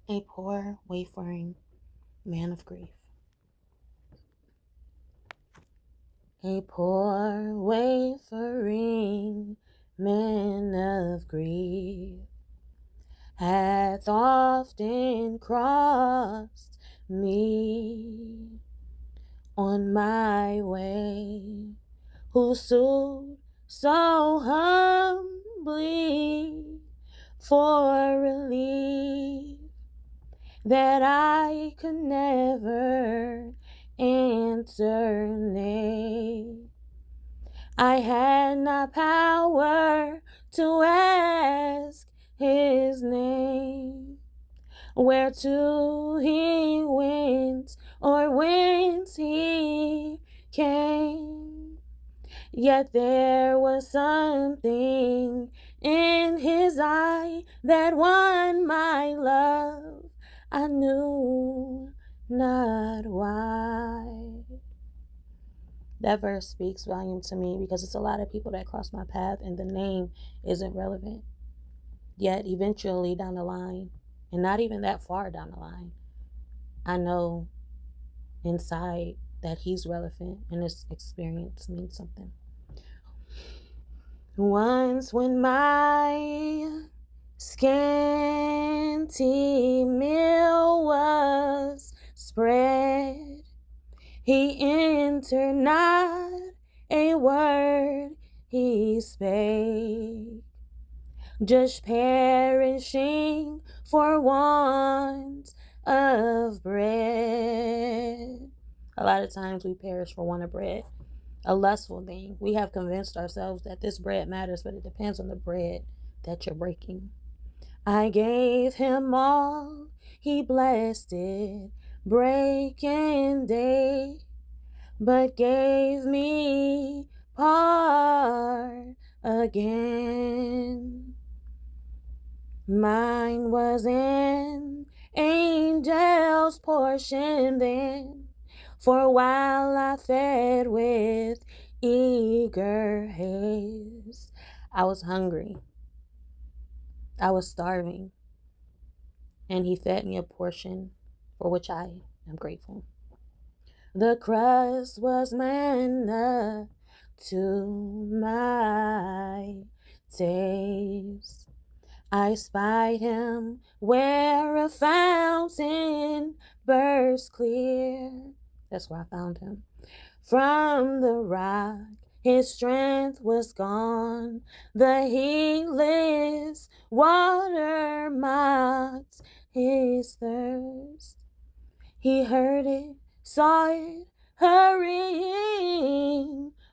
A poor, wayfaring man of grief. A poor, wayfaring man of grief hath often crossed me on my way, who sued so humbly for relief that I could never answer nay. I had not power to ask his name, whereto he went or whence he came. Yet there was something in his eye that won my love, I knew not why. That verse speaks volume to me because it's a lot of people that cross my path and the name isn't relevant. Yet eventually down the line, and not even that far down the line, I know inside that he's relevant and this experience means something. Once when my scanty meal was spread, he entered not, a word he spake, just perishing for want of bread. A lot of times we perish for want of bread. A lustful thing. We have convinced ourselves that this bread matters, but it depends on the bread that you're breaking. I gave him all, he blessed it, breaking day, but gave me part again. Mine was an angel's portion then, for a while I fed with eager haste. I was hungry. I was starving. And he fed me a portion for which I am grateful. The crust was manna to my taste. I spied him where a fountain burst clear. That's where I found him. From the rock, his strength was gone. The heatless water mocked his thirst. He heard it, saw it, hurrying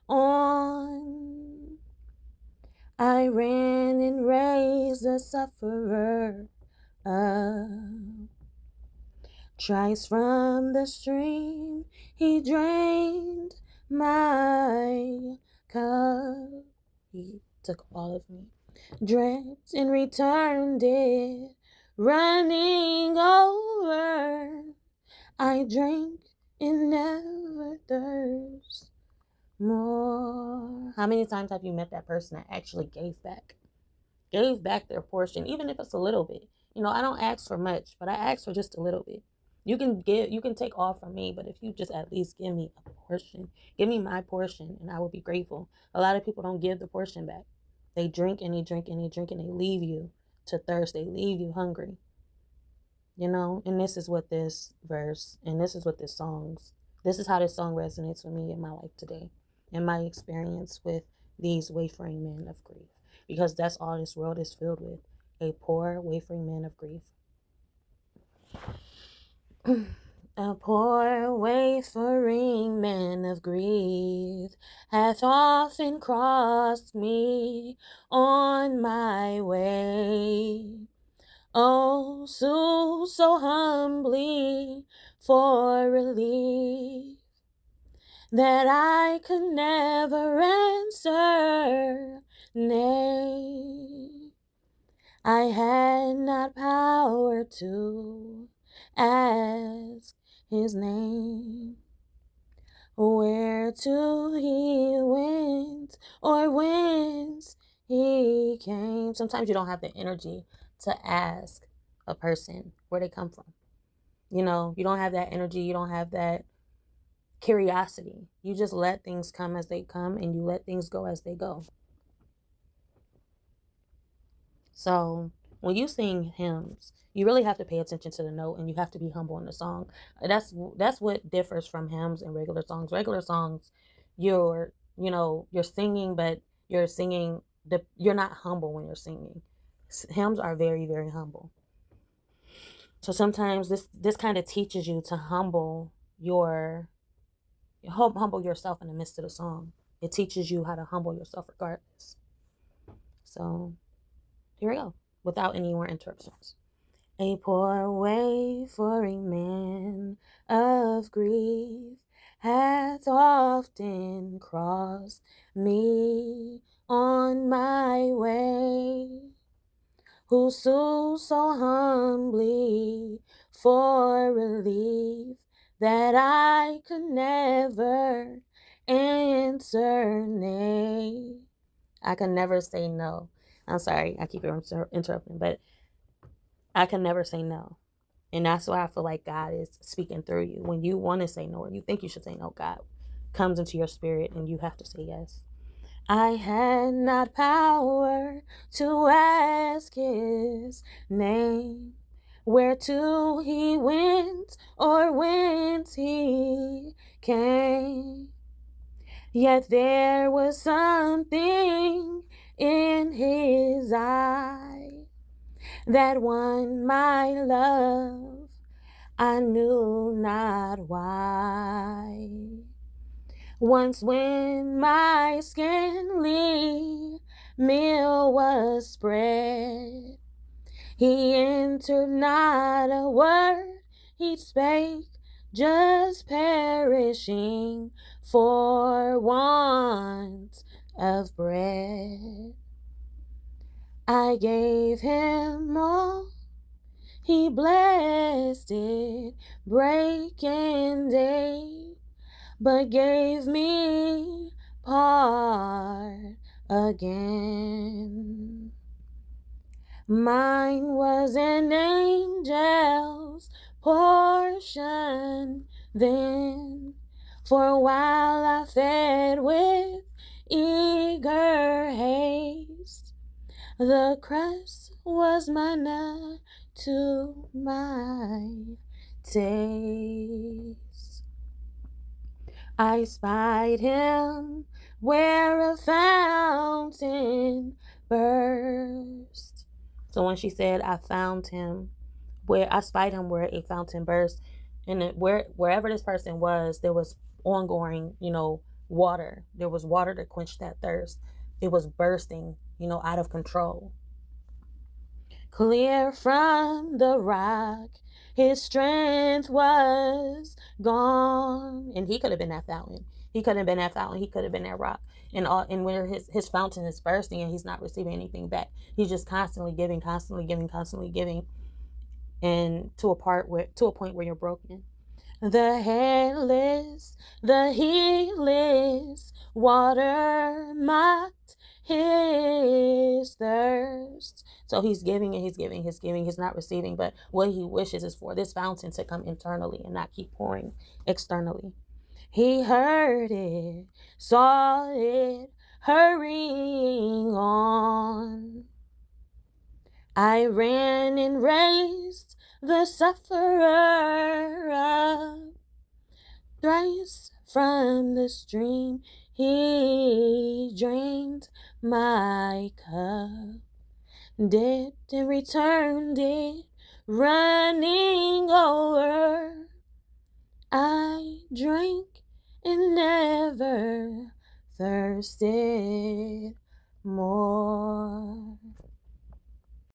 on. I ran and raised the sufferer up. Thrice from the stream he drained my cup. He took all of me, drenched and returned it, running over. I drank and never thirst more. How many times have you met that person that actually gave back their portion, even if it's a little bit? You know, I don't ask for much, but I ask for just a little bit. You can take all from me, but if you just at least give me a portion, give me my portion, and I will be grateful. A lot of people don't give the portion back. They drink and they drink and they drink and they leave you to thirst. They leave you hungry. You know, and this is what this verse, and this is what this how this song resonates with me in my life today, in my experience with these wayfaring men of grief, because that's all this world is filled with, a poor wayfaring man of grief. A poor wayfaring man of grief hath often crossed me on my way. Oh, so humbly for relief that I could never answer nay. I had not power to ask his name, whereto he went or whence he came. Sometimes you don't have the energy to ask a person, where they come from. You know, you don't have that energy. You don't have that curiosity. You just let things come as they come, and you let things go as they go. So when you sing hymns, you really have to pay attention to the note, and you have to be humble in the song. That's what differs from hymns and regular songs. Regular songs, you're singing, but you're singing you're not humble when you're singing. Hymns are very, very humble. So sometimes this kind of teaches you to humble yourself in the midst of the song. It teaches you how to humble yourself regardless. So here we go, without any more interruptions. A poor wayfaring man of grief hath often crossed me on my way, who sued so humbly for relief that I could never answer nay. I could never say no. I'm sorry, I keep interrupting, but I can never say no. And that's why I feel like God is speaking through you. When you want to say no, or you think you should say no, God comes into your spirit and you have to say yes. I had not power to ask his name, whereto he went or whence he came. Yet there was something in his eye that won my love, I knew not why. Once when my scantily meal was spread, he entered not a word, he spake, just perishing for want of bread. I gave him all, he blessed it, breaking day, but gave me part again. Mine was an angel's portion then, for a while I fed with eager haste. The crust was manna to my taste. I spied him where a fountain burst. So when she said, I found him, I spied him where a fountain burst, and wherever this person was, there was ongoing, water. There was water to quench that thirst. It was bursting, out of control. Clear from the rock, his strength was gone. And he could have been that fountain. He could have been that fountain. He could have been that rock. And where his fountain is bursting and he's not receiving anything back. He's just constantly giving, constantly giving, constantly giving. And to a point where you're broken. The headless, the heedless water mocked his thirst. So he's giving and he's giving, he's not receiving. But what he wishes is for this fountain to come internally and not keep pouring externally. He heard it, saw it, hurrying on. I ran and raised the sufferer up. Thrice from the stream he drained my cup, dipped and returned it, running over. I drank and never thirsted more.